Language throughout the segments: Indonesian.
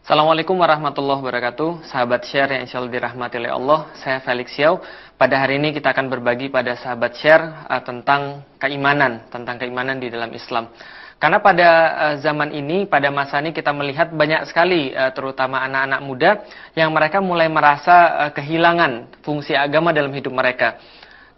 Assalamualaikum warahmatullahi wabarakatuh. Sahabat share yang insya Allah dirahmati oleh Allah. Saya Felix Yau. Pada hari ini kita akan berbagi pada sahabat share tentang keimanan di dalam Islam. Karena pada zaman ini, pada masa ini kita melihat banyak sekali terutama anak-anak muda yang mereka mulai merasa kehilangan fungsi agama dalam hidup mereka.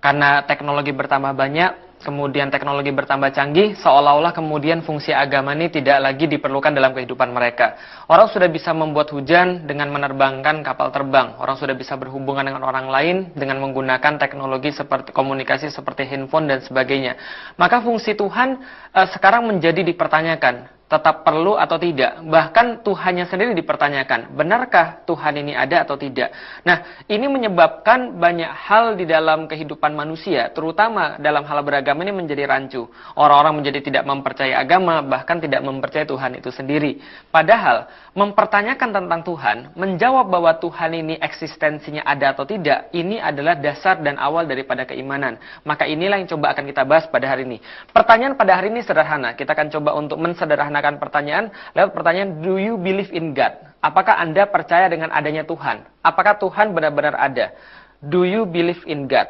Karena teknologi bertambah banyak, kemudian teknologi bertambah canggih, seolah-olah kemudian fungsi agama ini tidak lagi diperlukan dalam kehidupan mereka. Orang sudah bisa membuat hujan dengan menerbangkan kapal terbang. Orang sudah bisa berhubungan dengan orang lain dengan menggunakan teknologi seperti komunikasi seperti handphone dan sebagainya. Maka fungsi Tuhan sekarang menjadi dipertanyakan. Tetap perlu atau tidak. Bahkan Tuhannya sendiri dipertanyakan. Benarkah Tuhan ini ada atau tidak? Nah, ini menyebabkan banyak hal di dalam kehidupan manusia, terutama dalam hal beragama ini menjadi rancu. Orang-orang menjadi tidak mempercayai agama, bahkan tidak mempercayai Tuhan itu sendiri. Padahal, mempertanyakan tentang Tuhan, menjawab bahwa Tuhan ini eksistensinya ada atau tidak, ini adalah dasar dan awal daripada keimanan. Maka inilah yang coba akan kita bahas pada hari ini. Pertanyaan pada hari ini sederhana. Kita akan coba untuk mensederhanakan pertanyaan lewat pertanyaan, do you believe in God? Apakah Anda percaya dengan adanya Tuhan? Apakah Tuhan benar-benar ada? Do you believe in God?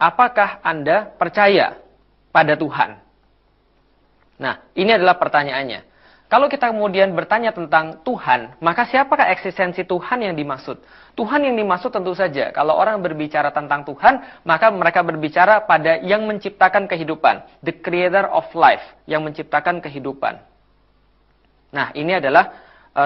Apakah Anda percaya pada Tuhan? Nah, ini adalah pertanyaannya. Kalau kita kemudian bertanya tentang Tuhan, maka siapakah eksistensi Tuhan yang dimaksud? Tuhan yang dimaksud tentu saja, kalau orang berbicara tentang Tuhan, maka mereka berbicara pada yang menciptakan kehidupan. The creator of life, yang menciptakan kehidupan. Nah, ini adalah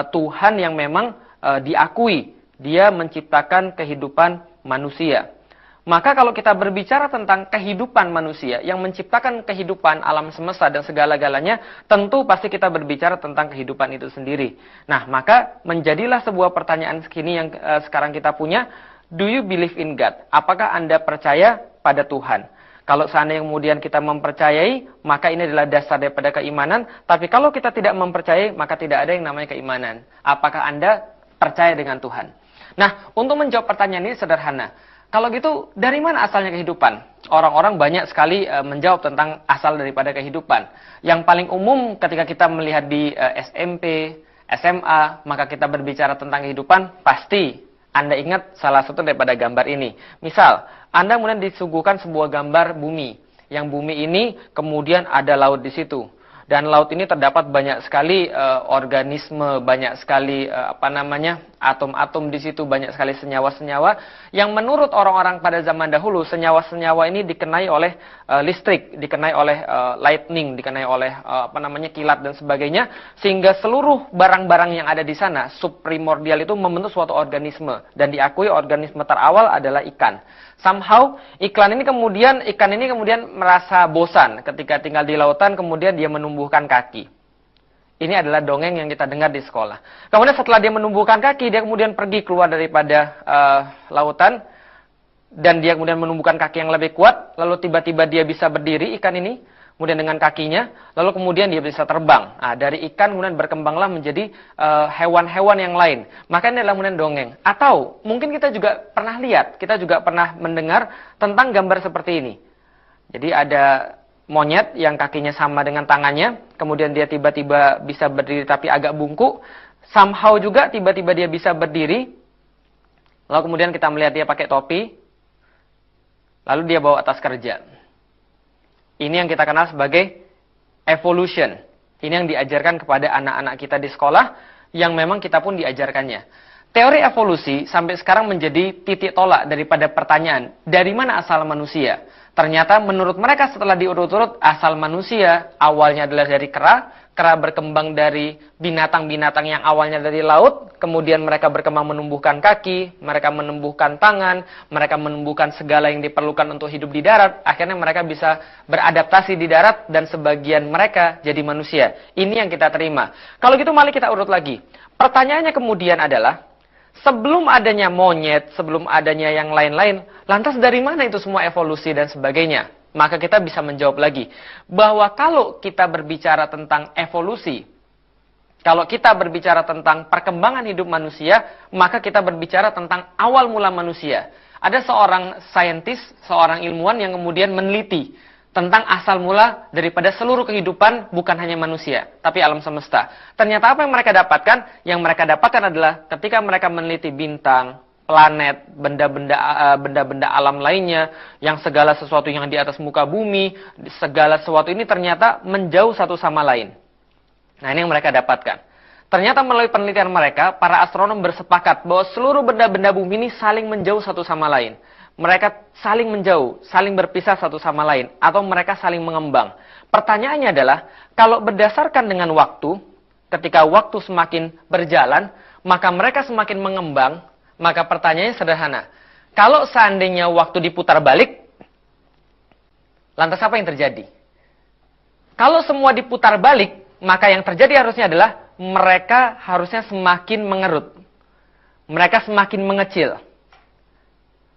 Tuhan yang memang diakui. Dia menciptakan kehidupan manusia. Maka kalau kita berbicara tentang kehidupan manusia, yang menciptakan kehidupan alam semesta dan segala-galanya, tentu pasti kita berbicara tentang kehidupan itu sendiri. Nah, maka menjadilah sebuah pertanyaan segini yang sekarang kita punya, do you believe in God? Apakah Anda percaya pada Tuhan? Kalau seandainya kemudian kita mempercayai, maka ini adalah dasar daripada keimanan. Tapi kalau kita tidak mempercayai, maka tidak ada yang namanya keimanan. Apakah Anda percaya dengan Tuhan? Nah, untuk menjawab pertanyaan ini sederhana. Kalau gitu, dari mana asalnya kehidupan? Orang-orang banyak sekali menjawab tentang asal daripada kehidupan. Yang paling umum ketika kita melihat di SMP, SMA, maka kita berbicara tentang kehidupan, pasti Anda ingat salah satu daripada gambar ini. Misal, Anda kemudian disuguhkan sebuah gambar bumi. Yang bumi ini kemudian ada laut di situ. Dan laut ini terdapat banyak sekali organisme, banyak sekali atom-atom di situ, banyak sekali senyawa-senyawa yang menurut orang-orang pada zaman dahulu senyawa-senyawa ini dikenai oleh listrik, dikenai oleh lightning, dikenai oleh kilat dan sebagainya, sehingga seluruh barang-barang yang ada di sana subprimordial itu membentuk suatu organisme dan diakui organisme terawal adalah ikan. Somehow ikan ini kemudian merasa bosan ketika tinggal di lautan, kemudian dia menumbuhkan kaki. Ini adalah dongeng yang kita dengar di sekolah. Kemudian setelah dia menumbuhkan kaki, dia kemudian pergi keluar daripada lautan, dan dia kemudian menumbuhkan kaki yang lebih kuat, lalu tiba-tiba dia bisa berdiri, ikan ini, kemudian dengan kakinya, lalu kemudian dia bisa terbang. Nah, dari ikan kemudian berkembanglah menjadi hewan-hewan yang lain. Maka ini adalah kemudian dongeng. Atau mungkin kita juga pernah lihat, kita juga pernah mendengar tentang gambar seperti ini. Jadi ada monyet yang kakinya sama dengan tangannya, kemudian dia tiba-tiba bisa berdiri tapi agak bungkuk. Somehow juga tiba-tiba dia bisa berdiri, lalu kemudian kita melihat dia pakai topi, lalu dia bawa tas kerja. Ini yang kita kenal sebagai evolution. Ini yang diajarkan kepada anak-anak kita di sekolah, yang memang kita pun diajarkannya. Teori evolusi sampai sekarang menjadi titik tolak daripada pertanyaan, dari mana asal manusia? Ternyata menurut mereka setelah diurut-urut, asal manusia awalnya adalah dari kera berkembang dari binatang-binatang yang awalnya dari laut, kemudian mereka berkembang menumbuhkan kaki, mereka menumbuhkan tangan, mereka menumbuhkan segala yang diperlukan untuk hidup di darat, akhirnya mereka bisa beradaptasi di darat dan sebagian mereka jadi manusia. Ini yang kita terima. Kalau gitu mari kita urut lagi. Pertanyaannya kemudian adalah, sebelum adanya monyet, sebelum adanya yang lain-lain, lantas dari mana itu semua evolusi dan sebagainya? Maka kita bisa menjawab lagi, bahwa kalau kita berbicara tentang evolusi, kalau kita berbicara tentang perkembangan hidup manusia, maka kita berbicara tentang awal mula manusia. Ada seorang saintis, seorang ilmuwan yang kemudian meneliti tentang asal mula daripada seluruh kehidupan, bukan hanya manusia, tapi alam semesta. Ternyata apa yang mereka dapatkan? Yang mereka dapatkan adalah ketika mereka meneliti bintang, planet, benda-benda alam lainnya, yang segala sesuatu yang di atas muka bumi, segala sesuatu ini ternyata menjauh satu sama lain. Nah, ini yang mereka dapatkan. Ternyata melalui penelitian mereka, para astronom bersepakat bahwa seluruh benda-benda bumi ini saling menjauh satu sama lain. Mereka saling menjauh, saling berpisah satu sama lain, atau mereka saling mengembang. Pertanyaannya adalah, kalau berdasarkan dengan waktu, ketika waktu semakin berjalan, maka mereka semakin mengembang, maka pertanyaannya sederhana. Kalau seandainya waktu diputar balik, lantas apa yang terjadi? Kalau semua diputar balik, maka yang terjadi harusnya adalah, mereka harusnya semakin mengerut. Mereka semakin mengecil.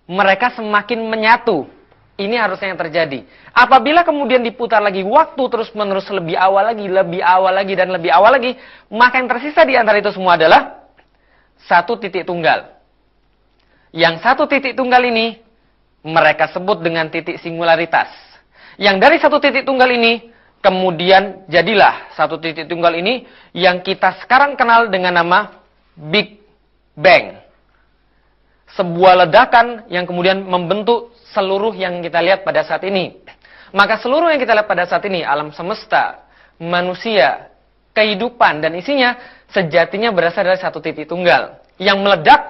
Mereka semakin menyatu. Ini harusnya yang terjadi. Apabila kemudian diputar lagi waktu terus-menerus lebih awal lagi, dan lebih awal lagi, maka yang tersisa di antara itu semua adalah satu titik tunggal. Yang satu titik tunggal ini mereka sebut dengan titik singularitas. Yang dari satu titik tunggal ini kemudian jadilah satu titik tunggal ini yang kita sekarang kenal dengan nama Big Bang. Sebuah ledakan yang kemudian membentuk seluruh yang kita lihat pada saat ini. Maka seluruh yang kita lihat pada saat ini, alam semesta, manusia, kehidupan, dan isinya, sejatinya berasal dari satu titik tunggal. Yang meledak,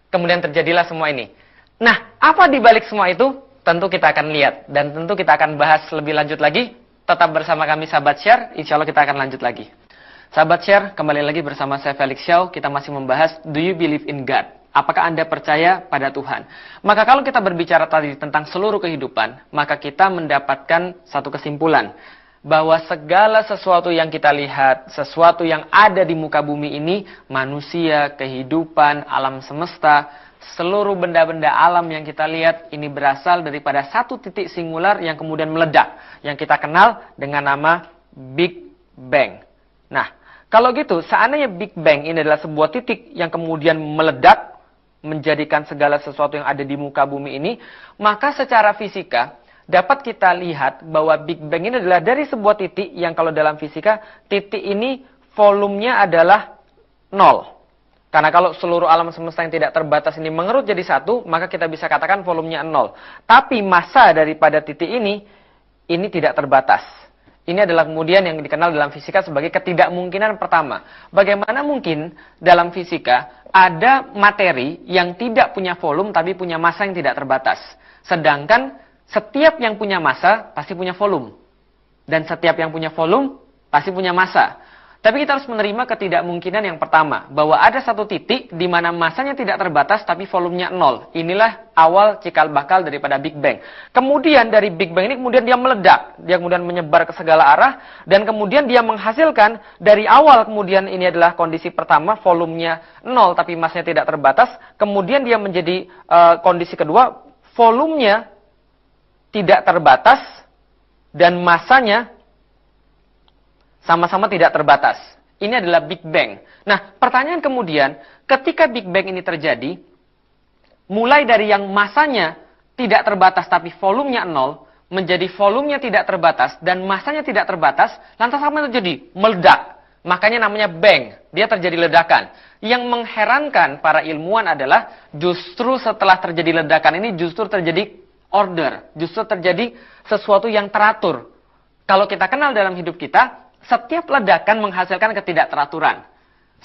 kemudian terjadilah semua ini. Nah, apa dibalik semua itu? Tentu kita akan lihat. Dan tentu kita akan bahas lebih lanjut lagi. Tetap bersama kami, Sahabat Share. Insya Allah kita akan lanjut lagi. Sahabat Share, kembali lagi bersama saya Felix Xiao. Kita masih membahas, do you believe in God? Apakah Anda percaya pada Tuhan? Maka kalau kita berbicara tadi tentang seluruh kehidupan, maka kita mendapatkan satu kesimpulan. Bahwa segala sesuatu yang kita lihat, sesuatu yang ada di muka bumi ini, manusia, kehidupan, alam semesta, seluruh benda-benda alam yang kita lihat, ini berasal daripada satu titik singular yang kemudian meledak. Yang kita kenal dengan nama Big Bang. Nah, kalau gitu, seandainya Big Bang ini adalah sebuah titik yang kemudian meledak, menjadikan segala sesuatu yang ada di muka bumi ini, maka secara fisika dapat kita lihat bahwa Big Bang ini adalah dari sebuah titik yang kalau dalam fisika, titik ini volumenya adalah 0. Karena kalau seluruh alam semesta yang tidak terbatas ini mengerut jadi satu, maka kita bisa katakan volumenya 0. Tapi massa daripada titik ini tidak terbatas. Ini adalah kemudian yang dikenal dalam fisika sebagai ketidakmungkinan pertama. Bagaimana mungkin dalam fisika ada materi yang tidak punya volume tapi punya massa yang tidak terbatas. Sedangkan setiap yang punya massa pasti punya volume. Dan setiap yang punya volume pasti punya massa. Tapi kita harus menerima ketidakmungkinan yang pertama. Bahwa ada satu titik di mana massanya tidak terbatas tapi volumenya 0. Inilah awal cikal bakal daripada Big Bang. Kemudian dari Big Bang ini kemudian dia meledak. Dia kemudian menyebar ke segala arah. Dan kemudian dia menghasilkan dari awal kemudian ini adalah kondisi pertama. Volumenya 0 tapi massanya tidak terbatas. Kemudian dia menjadi kondisi kedua. Volumenya tidak terbatas. Dan massanya sama-sama tidak terbatas. Ini adalah Big Bang. Nah, pertanyaan kemudian, ketika Big Bang ini terjadi, mulai dari yang massanya tidak terbatas tapi volumenya 0, menjadi volumenya tidak terbatas dan massanya tidak terbatas, lantas apa yang terjadi? Meledak. Makanya namanya bang. Dia terjadi ledakan. Yang mengherankan para ilmuwan adalah justru setelah terjadi ledakan ini justru terjadi order. Justru terjadi sesuatu yang teratur. Kalau kita kenal dalam hidup kita, setiap ledakan menghasilkan ketidakteraturan.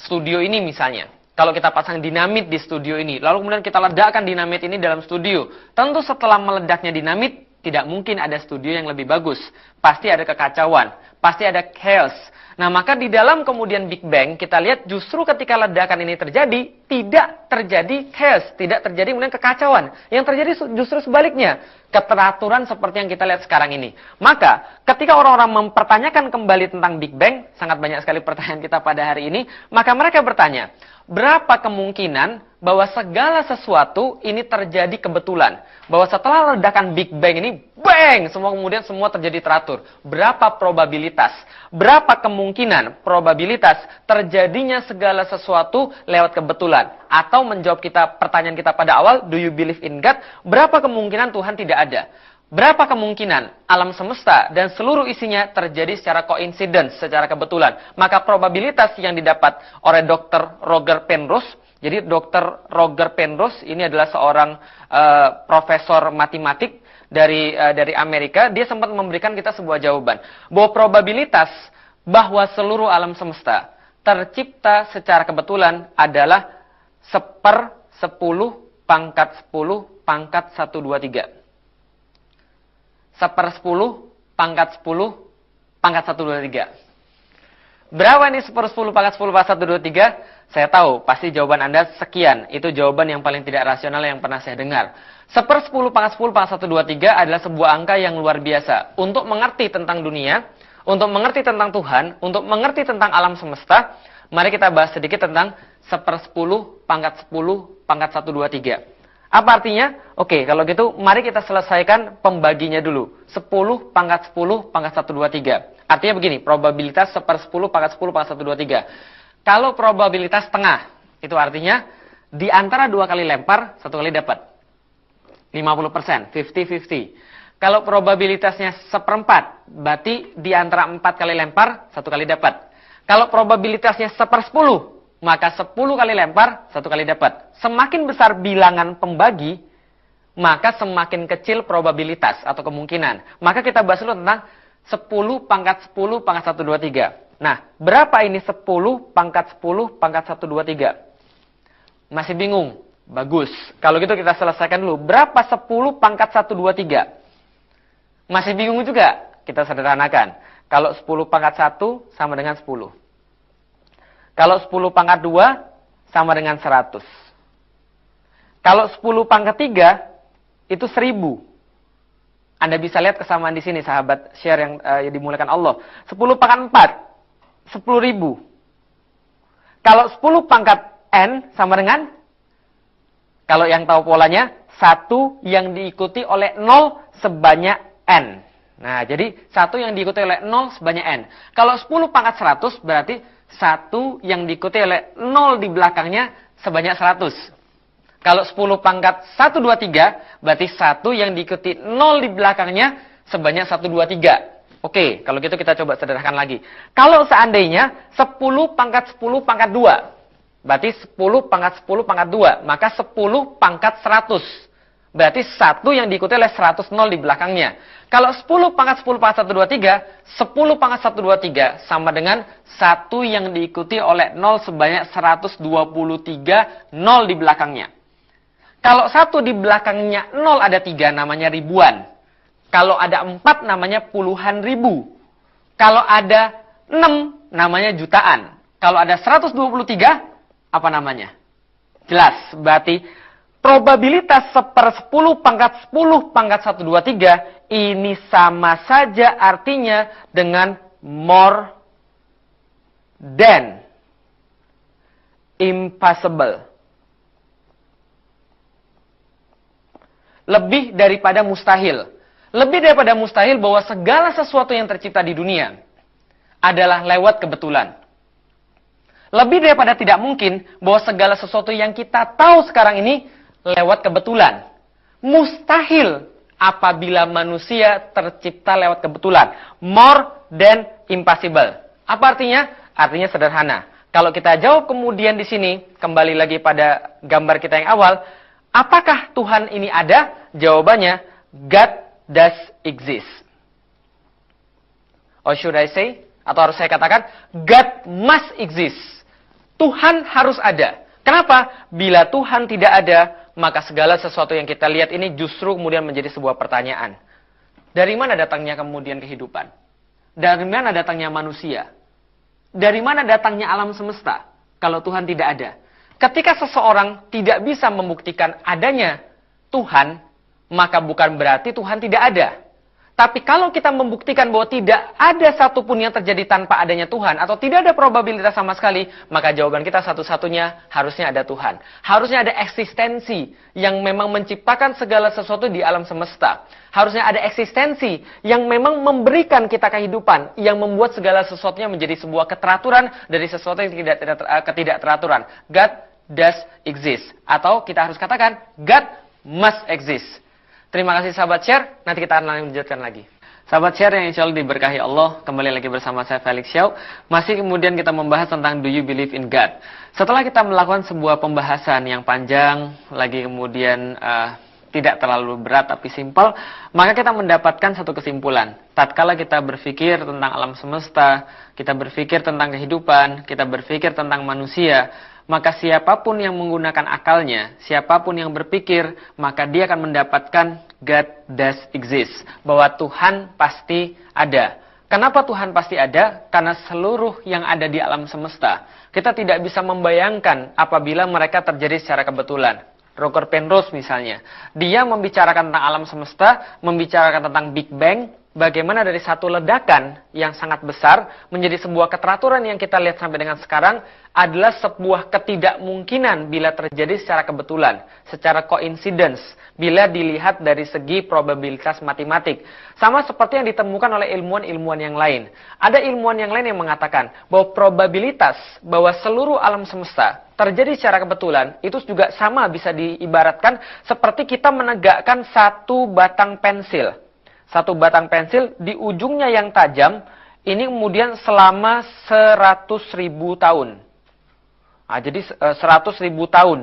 Studio ini misalnya, kalau kita pasang dinamit di studio ini, lalu kemudian kita ledakkan dinamit ini dalam studio, tentu setelah meledaknya dinamit, tidak mungkin ada studio yang lebih bagus. Pasti ada kekacauan, pasti ada chaos. Nah, maka di dalam kemudian Big Bang, kita lihat justru ketika ledakan ini terjadi, tidak terjadi chaos, tidak terjadi kemudian kekacauan. Yang terjadi justru sebaliknya, keteraturan seperti yang kita lihat sekarang ini. Maka, ketika orang-orang mempertanyakan kembali tentang Big Bang, sangat banyak sekali pertanyaan kita pada hari ini, maka mereka bertanya, berapa kemungkinan bahwa segala sesuatu ini terjadi kebetulan? Bahwa setelah ledakan Big Bang ini, bang! Semua terjadi teratur. Berapa probabilitas? Berapa kemungkinan probabilitas terjadinya segala sesuatu lewat kebetulan? Atau menjawab pertanyaan kita pada awal, do you believe in God? Berapa kemungkinan Tuhan tidak ada? Berapa kemungkinan alam semesta dan seluruh isinya terjadi secara coincidence, secara kebetulan? Maka probabilitas yang didapat oleh Dr. Roger Penrose, jadi Dr. Roger Penrose ini adalah seorang profesor matematik dari Amerika. Dia sempat memberikan kita sebuah jawaban bahwa probabilitas bahwa seluruh alam semesta tercipta secara kebetulan adalah 1/10 pangkat 10 pangkat 123. 1/10 pangkat 10 pangkat 123. Berapa nih 1/10 pangkat 10 pangkat 123? Saya tahu, pasti jawaban Anda sekian. Itu jawaban yang paling tidak rasional yang pernah saya dengar. 1/10 pangkat 10 pangkat 123 adalah sebuah angka yang luar biasa. Untuk mengerti tentang dunia, untuk mengerti tentang Tuhan, untuk mengerti tentang alam semesta, mari kita bahas sedikit tentang 1/10 pangkat 10 pangkat 123. Apa artinya? Oke, kalau gitu mari kita selesaikan pembaginya dulu. 10 pangkat 10 pangkat 123. Artinya begini, probabilitas 1/10 pangkat 10 pangkat 123. Kalau probabilitas tengah, itu artinya di antara 2 kali lempar, 1 kali dapat. 50%, 50-50. Kalau probabilitasnya 1/4, berarti di antara 4 kali lempar, 1 kali dapat. Kalau probabilitasnya 1/10, maka 10 kali lempar, 1 kali dapat. Semakin besar bilangan pembagi, maka semakin kecil probabilitas atau kemungkinan. Maka kita bahas dulu tentang 10 pangkat 10 pangkat 123. Nah, berapa ini 10 pangkat 10 pangkat 123? Masih bingung? Bagus. Kalau gitu kita selesaikan dulu. Berapa 10 pangkat 123? Masih bingung juga? Kita sederhanakan. Kalau 10 pangkat 1 sama dengan 10. Kalau 10 pangkat 2 sama dengan 100. Kalau 10 pangkat 3 itu 1000. Anda bisa lihat kesamaan di sini sahabat share yang dimuliakan Allah. 10 pangkat 4 10.000. Kalau 10 pangkat n sama dengan, kalau yang tahu polanya, 1 yang diikuti oleh 0 sebanyak n. Nah, jadi 1 yang diikuti oleh 0 sebanyak n. Kalau 10 pangkat 100 berarti 1 yang diikuti oleh 0 di belakangnya sebanyak 100. Kalau 10 pangkat 123, berarti 1 yang diikuti 0 di belakangnya sebanyak 123. Oke, kalau gitu kita coba sederhanakan lagi. Kalau seandainya 10 pangkat 10 pangkat 2, berarti 10 pangkat 10 pangkat 2, maka 10 pangkat 100. Berarti 1 yang diikuti oleh 100 0 di belakangnya. Kalau 10 pangkat 10 pangkat 123, 10 pangkat 123 sama dengan 1 yang diikuti oleh 0 sebanyak 123 0 di belakangnya. Kalau 1 di belakangnya 0 ada 3 namanya ribuan. Kalau ada 4 namanya puluhan ribu. Kalau ada 6 namanya jutaan. Kalau ada 123 apa namanya? Jelas, berarti probabilitas 1/10 pangkat 10 pangkat 123 ini sama saja artinya dengan more than impossible. Lebih daripada mustahil. Lebih daripada mustahil bahwa segala sesuatu yang tercipta di dunia adalah lewat kebetulan. Lebih daripada tidak mungkin bahwa segala sesuatu yang kita tahu sekarang ini lewat kebetulan. Mustahil apabila manusia tercipta lewat kebetulan. More than impossible. Apa artinya? Artinya sederhana. Kalau kita jawab kemudian di sini, kembali lagi pada gambar kita yang awal, apakah Tuhan ini ada? Jawabannya, God does exist. Or should I say, atau harus saya katakan, God must exist. Tuhan harus ada. Kenapa? Bila Tuhan tidak ada, maka segala sesuatu yang kita lihat ini justru kemudian menjadi sebuah pertanyaan. Dari mana datangnya kemudian kehidupan? Dari mana datangnya manusia? Dari mana datangnya alam semesta? Kalau Tuhan tidak ada. Ketika seseorang tidak bisa membuktikan adanya Tuhan, maka bukan berarti Tuhan tidak ada. Tapi kalau kita membuktikan bahwa tidak ada satupun yang terjadi tanpa adanya Tuhan, atau tidak ada probabilitas sama sekali, maka jawaban kita satu-satunya harusnya ada Tuhan. Harusnya ada eksistensi yang memang menciptakan segala sesuatu di alam semesta. Harusnya ada eksistensi yang memang memberikan kita kehidupan, yang membuat segala sesuatunya menjadi sebuah keteraturan dari sesuatu yang ketidakteraturan. God does exist. Atau kita harus katakan, God must exist. Terima kasih sahabat share, nanti kita akan lanjutkan lagi. Sahabat share yang insya Allah diberkahi Allah, kembali lagi bersama saya Felix Xiao. Masih kemudian kita membahas tentang do you believe in God. Setelah kita melakukan sebuah pembahasan yang panjang, lagi kemudian tidak terlalu berat tapi simpel, maka kita mendapatkan satu kesimpulan. Tatkala kita berpikir tentang alam semesta, kita berpikir tentang kehidupan, kita berpikir tentang manusia, maka siapapun yang menggunakan akalnya, siapapun yang berpikir, maka dia akan mendapatkan God does exist, bahwa Tuhan pasti ada. Kenapa Tuhan pasti ada? Karena seluruh yang ada di alam semesta, kita tidak bisa membayangkan apabila mereka terjadi secara kebetulan. Roger Penrose misalnya, dia membicarakan tentang alam semesta, membicarakan tentang Big Bang, bagaimana dari satu ledakan yang sangat besar menjadi sebuah keteraturan yang kita lihat sampai dengan sekarang adalah sebuah ketidakmungkinan bila terjadi secara kebetulan, secara coincidence, bila dilihat dari segi probabilitas matematik. Sama seperti yang ditemukan oleh ilmuwan-ilmuwan yang lain. Ada ilmuwan yang lain yang mengatakan bahwa probabilitas bahwa seluruh alam semesta terjadi secara kebetulan, itu juga sama bisa diibaratkan seperti kita menegakkan satu batang pensil. Satu batang pensil di ujungnya yang tajam, ini kemudian selama 100.000 tahun. Nah, jadi 100.000 tahun.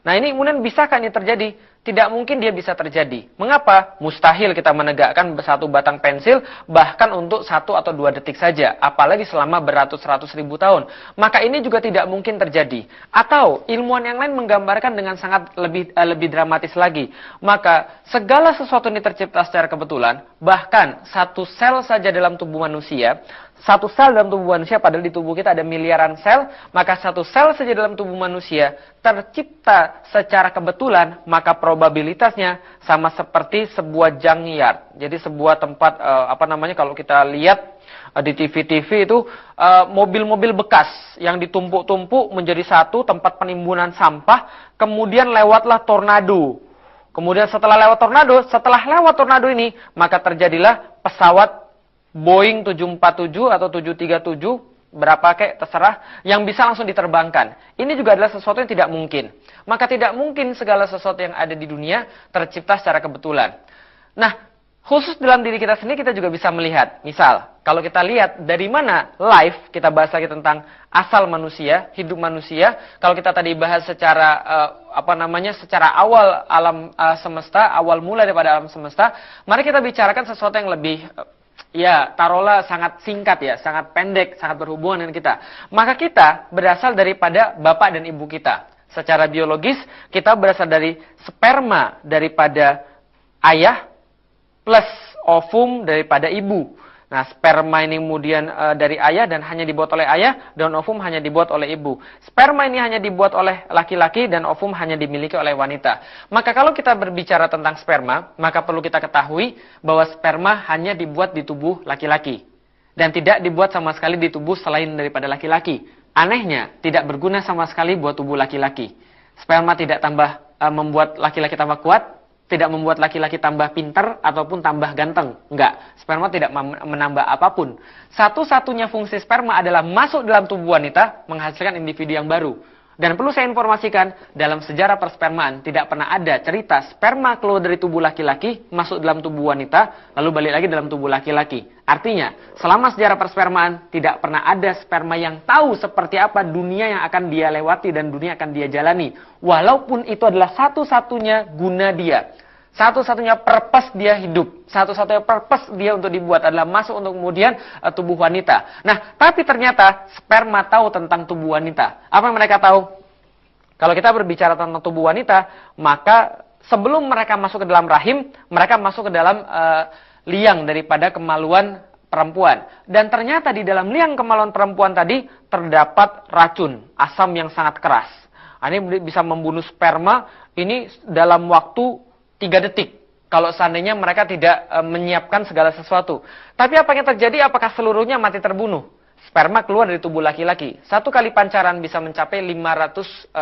Nah, ini kemudian bisakah ini terjadi? Tidak mungkin dia bisa terjadi. Mengapa? Mustahil kita menegakkan satu batang pensil bahkan untuk 1 atau 2 detik saja. Apalagi selama beratus-ratus ribu tahun. Maka ini juga tidak mungkin terjadi. Atau ilmuwan yang lain menggambarkan dengan sangat lebih dramatis lagi. Maka segala sesuatu ini tercipta secara kebetulan. Bahkan satu sel saja dalam tubuh manusia. Satu sel dalam tubuh manusia, padahal di tubuh kita ada miliaran sel, maka satu sel saja dalam tubuh manusia tercipta secara kebetulan, maka probabilitasnya sama seperti sebuah junkyard. Jadi sebuah tempat, kalau kita lihat di TV-TV itu, mobil-mobil bekas yang ditumpuk-tumpuk menjadi satu tempat penimbunan sampah, kemudian lewatlah tornado. Kemudian setelah lewat tornado ini, maka terjadilah pesawat Boeing 747 atau 737, berapa kek terserah, yang bisa langsung diterbangkan. Ini juga adalah sesuatu yang tidak mungkin. Maka tidak mungkin segala sesuatu yang ada di dunia tercipta secara kebetulan. Nah, khusus dalam diri kita sendiri kita juga bisa melihat. Misal, kalau kita lihat dari mana life, kita bahas lagi tentang asal manusia, hidup manusia. Kalau kita tadi bahas secara secara awal alam semesta, awal mula daripada alam semesta, mari kita bicarakan sesuatu yang lebih taruhlah sangat singkat ya, sangat pendek, sangat berhubungan dengan kita. Maka kita berasal daripada bapak dan ibu kita. Secara biologis, kita berasal dari sperma daripada ayah plus ovum daripada ibu. Nah, sperma ini kemudian dari ayah dan hanya dibuat oleh ayah, dan ovum hanya dibuat oleh ibu. Sperma ini hanya dibuat oleh laki-laki dan ovum hanya dimiliki oleh wanita. Maka kalau kita berbicara tentang sperma, maka perlu kita ketahui bahwa sperma hanya dibuat di tubuh laki-laki dan tidak dibuat sama sekali di tubuh selain daripada laki-laki. Anehnya, tidak berguna sama sekali buat tubuh laki-laki. Sperma tidak membuat laki-laki tambah kuat, tidak membuat laki-laki tambah pintar ataupun tambah ganteng. Enggak, sperma tidak menambah apapun. Satu-satunya fungsi sperma adalah masuk dalam tubuh wanita, menghasilkan individu yang baru. Dan perlu saya informasikan, dalam sejarah perspermaan tidak pernah ada cerita sperma keluar dari tubuh laki-laki, masuk dalam tubuh wanita, lalu balik lagi dalam tubuh laki-laki. Artinya, selama sejarah perspermaan tidak pernah ada sperma yang tahu seperti apa dunia yang akan dia lewati dan dunia akan dia jalani. Walaupun itu adalah satu-satunya guna dia. Satu-satunya purpose dia hidup. Satu-satunya purpose dia untuk dibuat adalah masuk untuk kemudian tubuh wanita. Nah, tapi ternyata sperma tahu tentang tubuh wanita. Apa yang mereka tahu? Kalau kita berbicara tentang tubuh wanita, maka sebelum mereka masuk ke dalam rahim, mereka masuk ke dalam liang daripada kemaluan perempuan. Dan ternyata di dalam liang kemaluan perempuan tadi terdapat racun, asam yang sangat keras. Ini bisa membunuh sperma ini dalam waktu 3 detik. Kalau seandainya mereka tidak menyiapkan segala sesuatu. Tapi apa yang terjadi? Apakah seluruhnya mati terbunuh? Sperma keluar dari tubuh laki-laki. 1 kali pancaran bisa mencapai 500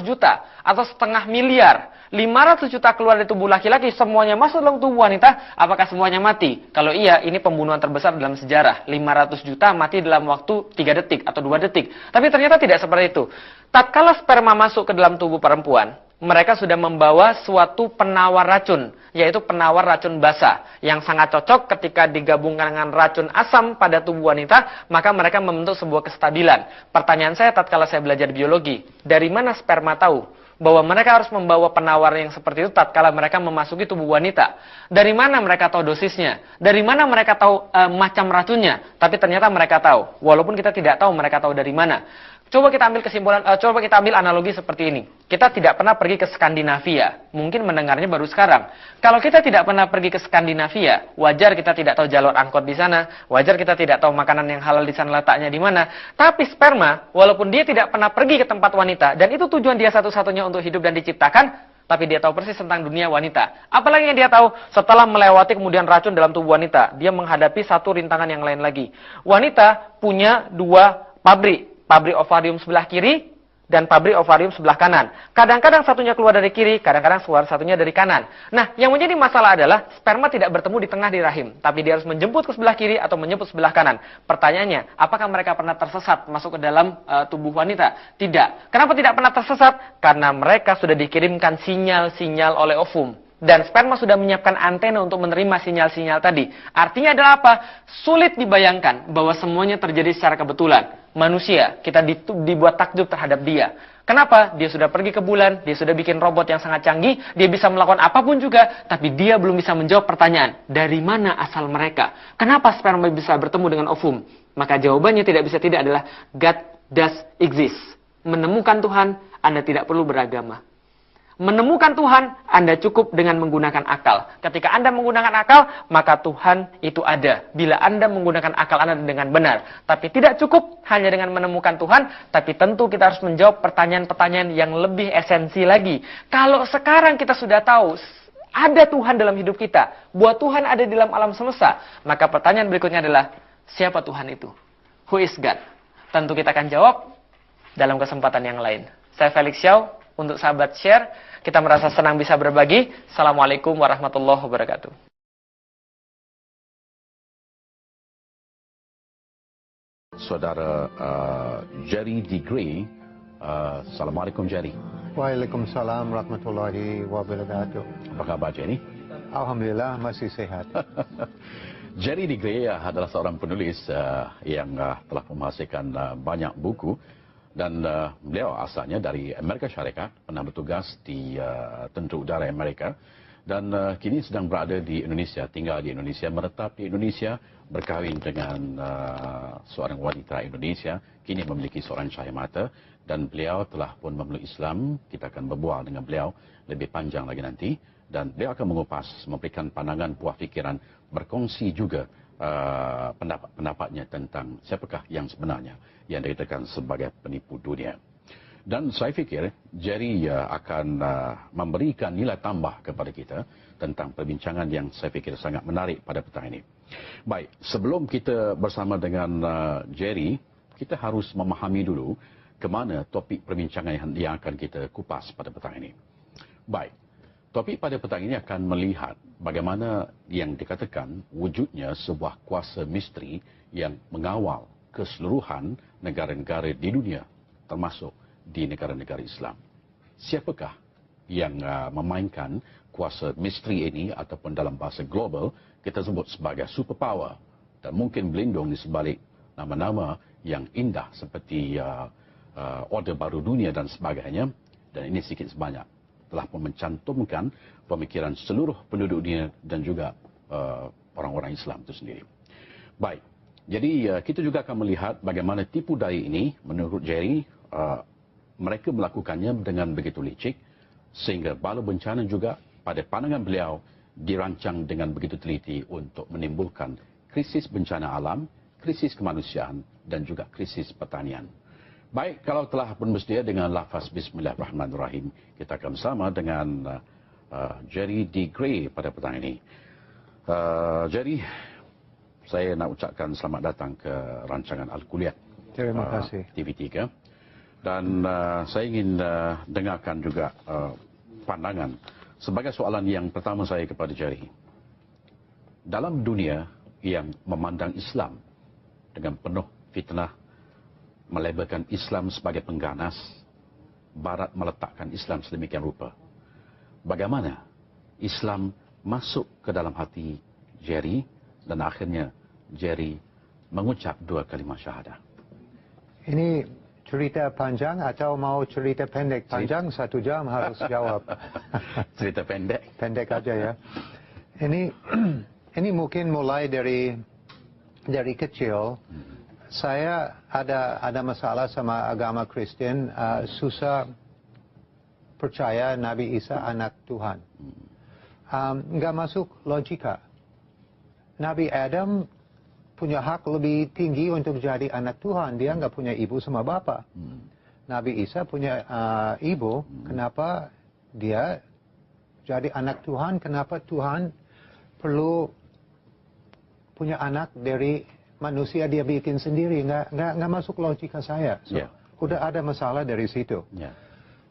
juta atau setengah miliar. 500 juta keluar dari tubuh laki-laki, semuanya masuk dalam tubuh wanita. Apakah semuanya mati? Kalau iya, ini pembunuhan terbesar dalam sejarah. 500 juta mati dalam waktu 3 detik atau 2 detik. Tapi ternyata tidak seperti itu. Tatkala sperma masuk ke dalam tubuh perempuan, mereka sudah membawa suatu penawar racun, yaitu penawar racun basa, yang sangat cocok ketika digabungkan dengan racun asam pada tubuh wanita, maka mereka membentuk sebuah kestabilan. Pertanyaan saya tatkala saya belajar biologi, dari mana sperma tahu bahwa mereka harus membawa penawar yang seperti itu tatkala mereka memasuki tubuh wanita? Dari mana mereka tahu dosisnya? Dari mana mereka tahu macam racunnya? Tapi ternyata mereka tahu, walaupun kita tidak tahu mereka tahu dari mana. Coba kita ambil kesimpulan, coba kita ambil analogi seperti ini. Kita tidak pernah pergi ke Skandinavia, mungkin mendengarnya baru sekarang. Kalau kita tidak pernah pergi ke Skandinavia, wajar kita tidak tahu jalur angkot di sana, wajar kita tidak tahu makanan yang halal di sana letaknya di mana. Tapi sperma, walaupun dia tidak pernah pergi ke tempat wanita, dan itu tujuan dia satu-satunya untuk hidup dan diciptakan, tapi dia tahu persis tentang dunia wanita. Apalagi yang dia tahu, setelah melewati kemudian racun dalam tubuh wanita, dia menghadapi satu rintangan yang lain lagi. Wanita punya dua pabrik ovarium sebelah kiri dan pabrik ovarium sebelah kanan. Kadang-kadang satunya keluar dari kiri, kadang-kadang keluar satunya dari kanan. Nah, yang menjadi masalah adalah sperma tidak bertemu di tengah di rahim, tapi dia harus menjemput ke sebelah kiri atau menjemput sebelah kanan. Pertanyaannya, apakah mereka pernah tersesat masuk ke dalam tubuh wanita? Tidak. Kenapa tidak pernah tersesat? Karena mereka sudah dikirimkan sinyal-sinyal oleh ovum. Dan sperma sudah menyiapkan antena untuk menerima sinyal-sinyal tadi. Artinya adalah apa? Sulit dibayangkan bahwa semuanya terjadi secara kebetulan. Manusia, kita dibuat takjub terhadap dia. Kenapa? Dia sudah pergi ke bulan, dia sudah bikin robot yang sangat canggih, dia bisa melakukan apapun juga, tapi dia belum bisa menjawab pertanyaan, dari mana asal mereka? Kenapa sperma bisa bertemu dengan ovum? Maka jawabannya tidak bisa tidak adalah God does exist. Menemukan Tuhan, Anda tidak perlu beragama. Menemukan Tuhan, Anda cukup dengan menggunakan akal. Ketika Anda menggunakan akal, maka Tuhan itu ada. Bila Anda menggunakan akal Anda dengan benar. Tapi tidak cukup hanya dengan menemukan Tuhan, tapi tentu kita harus menjawab pertanyaan-pertanyaan yang lebih esensi lagi. Kalau sekarang kita sudah tahu, ada Tuhan dalam hidup kita, buat Tuhan ada di dalam alam semesta, maka pertanyaan berikutnya adalah, siapa Tuhan itu? Who is God? Tentu kita akan jawab dalam kesempatan yang lain. Saya Felix Xiao, untuk sahabat share, kita merasa senang bisa berbagi. Assalamualaikum warahmatullahi wabarakatuh. Saudara Jerry D. Gray, Assalamualaikum Jerry. Waalaikumsalam warahmatullahi wabarakatuh. Apa kabar Jerry? Alhamdulillah masih sehat. Jerry D. Gray adalah seorang penulis yang telah menghasilkan banyak buku. Dan beliau asalnya dari Amerika Syarikat, pernah bertugas di Tentera Udara Amerika. Dan kini sedang berada di Indonesia, tinggal di Indonesia, menetap di Indonesia, berkahwin dengan seorang wanita Indonesia, kini memiliki seorang cahaya mata. Dan beliau telah pun memeluk Islam, kita akan berbual dengan beliau lebih panjang lagi nanti. Dan beliau akan mengupas, memberikan pandangan, buah fikiran, berkongsi juga pendapat-pendapatnya tentang siapakah yang sebenarnya yang dikatakan sebagai penipu dunia. Dan saya fikir Jerry akan memberikan nilai tambah kepada kita tentang perbincangan yang saya fikir sangat menarik pada petang ini. Baik, sebelum kita bersama dengan Jerry, kita harus memahami dulu ke mana topik perbincangan yang akan kita kupas pada petang ini. Baik, topik pada petang ini akan melihat bagaimana yang dikatakan wujudnya sebuah kuasa misteri yang mengawal keseluruhan negara-negara di dunia, termasuk di negara-negara Islam. Siapakah yang memainkan kuasa misteri ini, ataupun dalam bahasa global kita sebut sebagai superpower, dan mungkin berlindung di sebalik nama-nama yang indah seperti Order Baru Dunia dan sebagainya. Dan ini sedikit sebanyak telah pun mencantumkan pemikiran seluruh penduduk dunia dan juga orang-orang Islam itu sendiri. Baik, jadi kita juga akan melihat bagaimana tipu daya ini menurut Jerry mereka melakukannya dengan begitu licik sehingga bala bencana juga pada pandangan beliau dirancang dengan begitu teliti untuk menimbulkan krisis bencana alam, krisis kemanusiaan dan juga krisis pertanian. Baik, kalau telah pun bersedia dengan lafaz Bismillahirrahmanirrahim, kita akan bersama dengan Jerry D. Gray pada petang ini. Jerry, saya nak ucapkan selamat datang ke rancangan Al-Kuliah. Terima kasih. TV3. Dan saya ingin dengarkan juga pandangan sebagai soalan yang pertama saya kepada Jerry. Dalam dunia yang memandang Islam dengan penuh fitnah, melabelkan Islam sebagai pengganas, Barat meletakkan Islam sedemikian rupa. Bagaimana Islam masuk ke dalam hati Jerry dan akhirnya Jerry mengucap 2 kalimat syahadah. Ini cerita panjang atau mau cerita pendek? Panjang 1 jam harus jawab. Cerita pendek. Pendek aja ya. Ini mungkin mulai dari kecil. Saya ada masalah sama agama Kristen, susah percaya Nabi Isa anak Tuhan. Nggak masuk logika. Nabi Adam punya hak lebih tinggi untuk jadi anak Tuhan. Dia nggak punya ibu sama bapak. Nabi Isa punya ibu. Kenapa dia jadi anak Tuhan? Kenapa Tuhan perlu punya anak dari manusia dia bikin sendiri? Nggak masuk logika saya. So, udah ada masalah dari situ.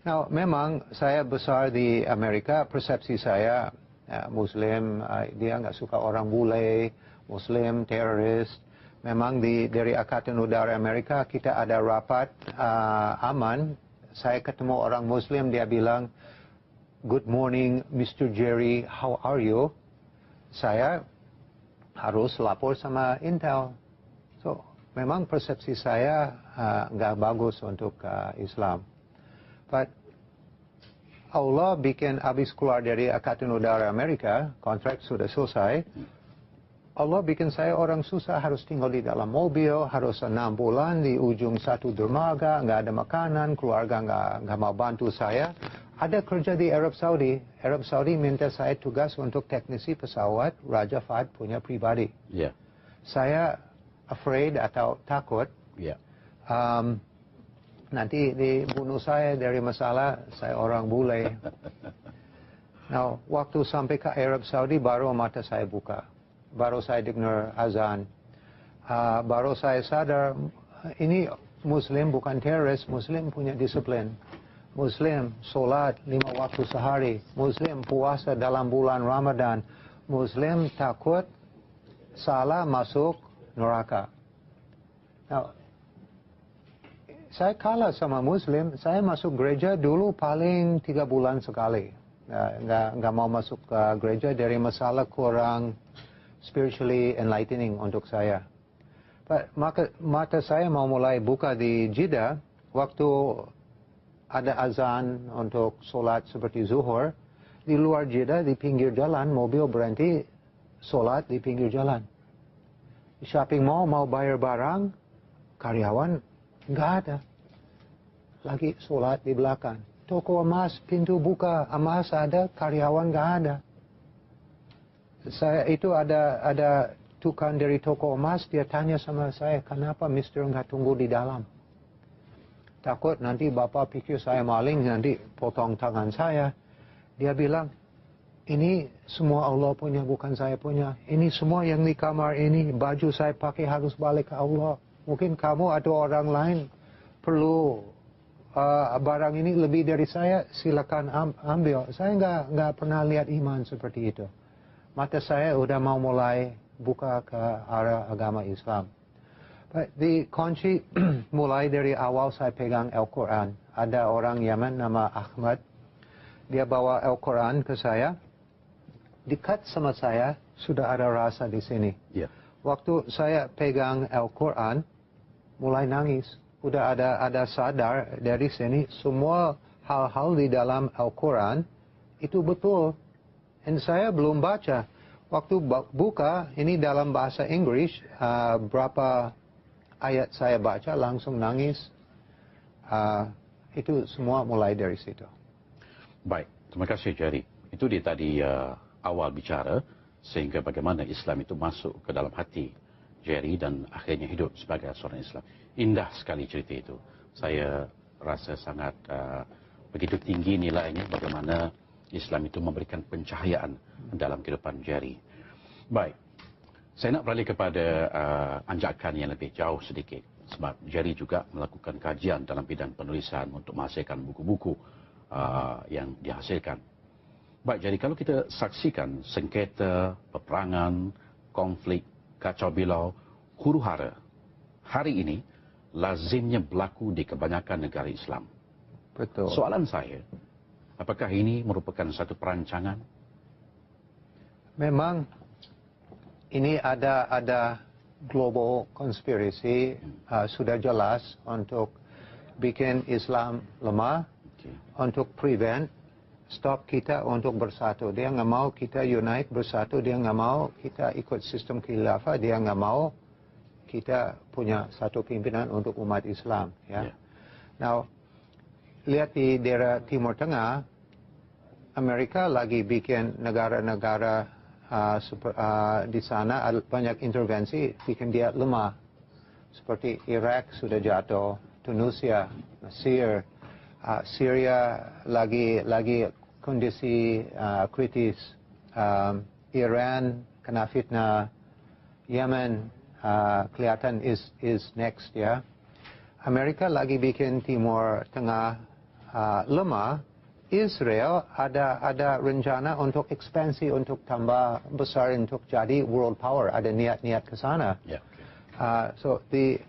Now, memang saya besar di Amerika, persepsi saya Muslim, dia nggak suka orang bule, Muslim, teroris. Memang dari Angkatan Udara Amerika kita ada rapat aman. Saya ketemu orang Muslim, dia bilang, "Good morning, Mr. Jerry, how are you?" Saya harus lapor sama Intel. So, memang persepsi saya nggak bagus untuk Islam. But Allah bikin habis keluar dari Angkatan Udara Amerika, kontrak sudah selesai. Allah bikin saya orang susah, harus tinggal di dalam mobil, harus 6 bulan di ujung satu dermaga, nggak ada makanan, keluarga nggak mau bantu saya. Ada kerja di Arab Saudi. Arab Saudi minta saya tugas untuk teknisi pesawat Raja Fahd punya pribadi. Saya afraid atau takut. Nanti dibunuh saya dari masalah saya orang bule. Nah, waktu sampai ke Arab Saudi baru mata saya buka. Baru saya dengar azan. Baru saya sadar ini Muslim bukan teroris. Muslim punya disiplin. Muslim solat 5 waktu sehari. Muslim puasa dalam bulan Ramadan. Muslim takut salah masuk neraka. Nah, saya kalah sama Muslim. Saya masuk gereja dulu paling 3 bulan sekali. Nggak mau masuk ke gereja dari masalah kurang spiritually enlightening untuk saya. Mata saya mau mulai buka di Jeddah waktu ada azan untuk solat seperti zuhur. Di luar Jeddah, di pinggir jalan, mobil berhenti, solat di pinggir jalan. Di shopping mall mau bayar barang, karyawan nggak ada. Lagi solat di belakang. Toko emas, pintu buka, emas ada, karyawan nggak ada. Saya itu ada tukang dari toko emas, dia tanya sama saya, kenapa Mister nggak tunggu di dalam? Takut nanti Bapak pikir saya maling, nanti potong tangan saya. Dia bilang, ini semua Allah punya, bukan saya punya. Ini semua yang di kamar ini, baju saya pakai harus balik ke Allah. Mungkin kamu atau orang lain perlu barang ini lebih dari saya, silakan ambil. Saya nggak pernah lihat iman seperti itu. Mata saya udah mau mulai buka ke arah agama Islam. Di kunci mulai dari awal saya pegang Al-Quran. Ada orang Yaman nama Ahmad. Dia bawa Al-Quran ke saya. Dekat sama saya sudah ada rasa di sini. Waktu saya pegang Al-Quran, mulai nangis. Udah ada sadar dari sini semua hal-hal di dalam Al-Quran itu betul. Dan saya belum baca. Waktu buka ini dalam bahasa Inggris, berapa ayat saya baca langsung nangis. Itu semua mulai dari situ. Baik, terima kasih Jerry. Itu dia tadi awal bicara sehingga bagaimana Islam itu masuk ke dalam hati Jerry dan akhirnya hidup sebagai seorang Islam. Indah sekali cerita itu. Saya rasa sangat begitu tinggi nilainya bagaimana Islam itu memberikan pencahayaan dalam kehidupan Jerry. Baik, saya nak beralih kepada anjakan yang lebih jauh sedikit. Sebab Jerry juga melakukan kajian dalam bidang penulisan untuk menghasilkan buku-buku yang dihasilkan. Baik, jadi kalau kita saksikan sengketa, peperangan, konflik, kacau bilau, huru-hara, hari ini lazimnya berlaku di kebanyakan negara Islam. Betul. Soalan saya, apakah ini merupakan satu perancangan? Memang ini ada global conspiracy, sudah jelas untuk bikin Islam lemah, untuk prevent, stop kita untuk bersatu. Dia nggak mau kita unite bersatu, dia nggak mau kita ikut sistem khilafah, dia nggak mau kita punya satu pimpinan untuk umat Islam. Ya. Now, lihat di daerah Timur Tengah, Amerika lagi bikin negara-negara di sana ada banyak intervensi bikin dia lemah. Seperti Iraq sudah jatuh, Tunisia, Mesir, Syria lagi kondisi kritis, Iran kena fitnah, Yemen kelihatan is next ya. Amerika lagi bikin Timur Tengah lemah. Israel ada rencana untuk ekspansi, untuk tambah besar, untuk jadi world power. Ada niat-niat ke sana. Yeah. So di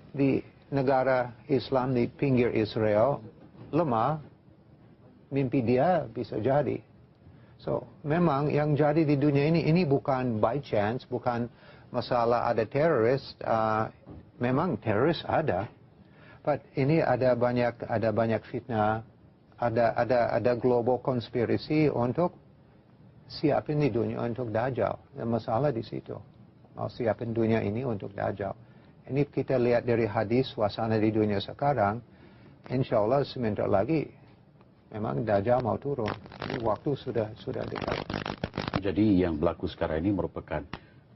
negara Islam di pinggir Israel lemah, mimpi dia bisa jadi. So memang yang jadi di dunia ini bukan by chance, bukan masalah ada teroris. Memang teroris ada, but ini ada banyak fitnah. Ada global conspiracy untuk siapin di dunia untuk Dajjal. Masalah di situ. Mau siapin dunia ini untuk Dajjal. Ini kita lihat dari hadis suasana di dunia sekarang. Insya Allah sebentar lagi memang Dajjal mau turun. Ini waktu sudah dekat. Jadi yang berlaku sekarang ini merupakan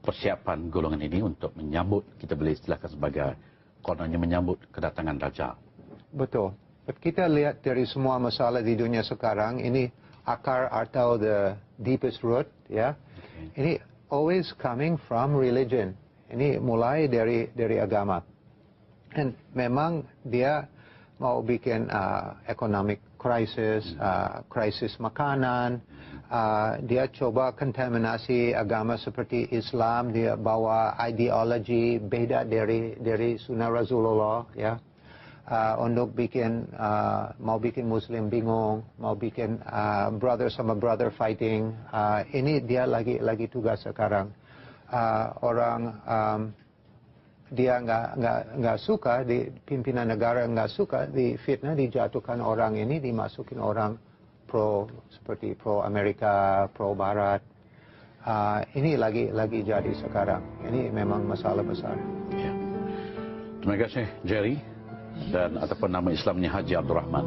persiapan golongan ini untuk menyambut, kita boleh istilahkan sebagai kononnya menyambut kedatangan Dajjal. Betul. Kita lihat dari semua masalah di dunia sekarang, ini akar atau the deepest root, ya. Ini always coming from religion. Ini mulai dari agama. Dan memang dia mau bikin economic crisis, krisis makanan. Dia coba kontaminasi agama seperti Islam. Dia bawa ideologi beda dari sunnah Rasulullah, ya. Untuk mau bikin Muslim bingung, mau bikin brother sama brother fighting. Ini dia lagi tugas sekarang. Orang dia nggak suka, di pimpinan negara nggak suka, di fitnah, dijatuhkan orang ini, dimasukin orang seperti pro Amerika, pro Barat. Ini lagi jadi sekarang. Ini memang masalah besar. Ya. Terima kasih Jerry. Dan ataupun nama Islamnya Haji Abdul Rahman.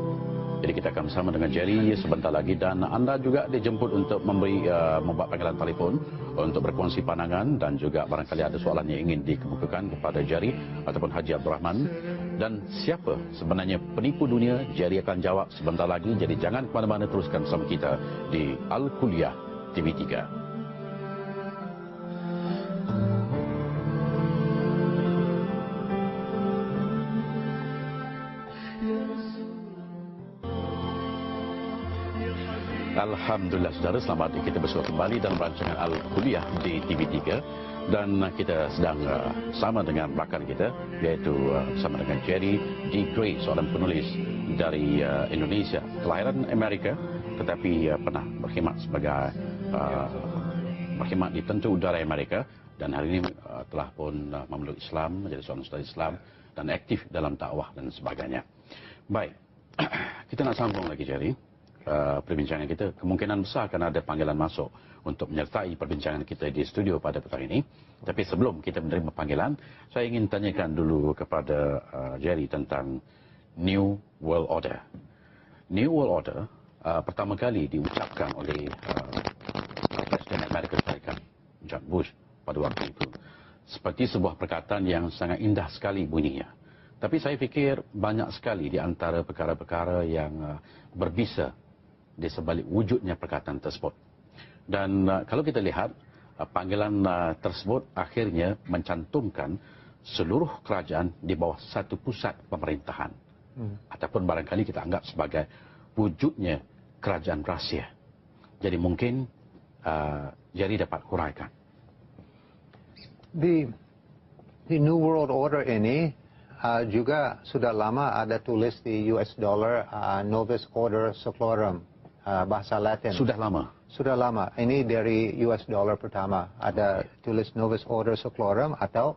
Jadi kita akan bersama dengan Jerry sebentar lagi, dan anda juga dijemput untuk membuat panggilan telefon untuk berkongsi pandangan, dan juga barangkali ada soalan yang ingin dikemukakan kepada Jerry ataupun Haji Abdul Rahman. Dan siapa sebenarnya penipu dunia, Jerry akan jawab sebentar lagi. Jadi jangan ke mana-mana, teruskan bersama kita di Al-Kuliah TV3. Alhamdulillah saudara, selamat kita bersua kembali dalam rancangan Al-Kuliah di TV3, dan kita sedang sama dengan rakan kita, iaitu bersama dengan Jerry D. Gray, seorang penulis dari Indonesia, kelahiran Amerika tetapi pernah berkhidmat sebagai berkhidmat di Tentera Udara Amerika, dan hari ini telah pun memeluk Islam, menjadi seorang ustaz Islam dan aktif dalam dakwah dan sebagainya. Baik, kita nak sambung lagi Jerry. Perbincangan kita, kemungkinan besar akan ada panggilan masuk untuk menyertai perbincangan kita di studio pada petang ini. Tapi sebelum kita menerima panggilan, saya ingin tanyakan dulu kepada Jerry tentang New World Order. New World Order pertama kali diucapkan oleh Presiden Amerika Syarikat George Bush pada waktu itu seperti sebuah perkataan yang sangat indah sekali bunyinya. Tapi saya fikir banyak sekali di antara perkara-perkara yang berbisa di sebalik wujudnya perkataan tersebut. Dan kalau kita lihat, panggilan tersebut akhirnya mencantumkan seluruh kerajaan di bawah satu pusat pemerintahan. Ataupun barangkali kita anggap sebagai wujudnya kerajaan rahsia. Jadi mungkin Jerry dapat huraikan. Di New World Order ini, juga sudah lama ada tulis di US dollar Novus Order Seclorum, bahasa Latin. Sudah lama? Sudah lama. Ini dari US dollar pertama. Ada tulis Novus Order Seclorum atau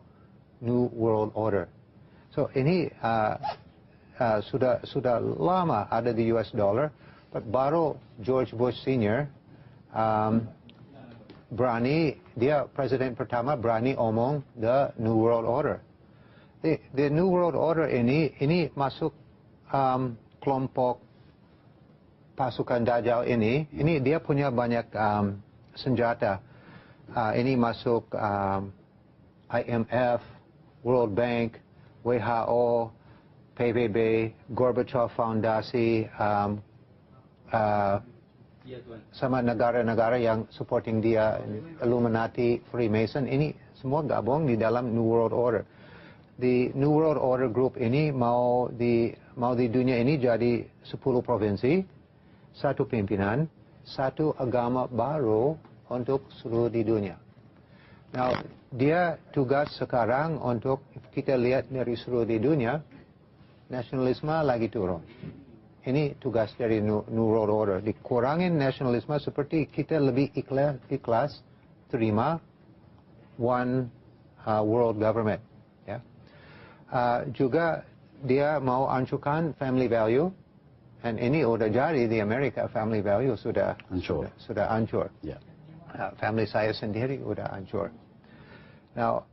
New World Order. So ini sudah lama ada di US dollar. But baru George Bush Senior berani, dia presiden pertama berani omong the New World Order. The New World Order ini masuk kelompok pasukan Dajjal ini dia punya banyak senjata. Ini masuk IMF, World Bank, WHO, PBB, Gorbachev Foundasi, sama negara-negara yang supporting dia, Illuminati, Freemason, ini semua gabung di dalam New World Order. Di New World Order Group ini mau di dunia ini jadi 10 provinsi, satu pimpinan, satu agama baru untuk seluruh di dunia. Now, dia tugas sekarang untuk kita lihat dari seluruh di dunia, nasionalisme lagi turun. Ini tugas dari New World Order. Dikurangin nasionalisme seperti kita lebih ikhlas terima one world government. Ya. Juga dia mau hancurkan family value. Dan ini sudah jadi di Amerika, family value sudah hancur. Yeah. Family saya sendiri sudah hancur. Now,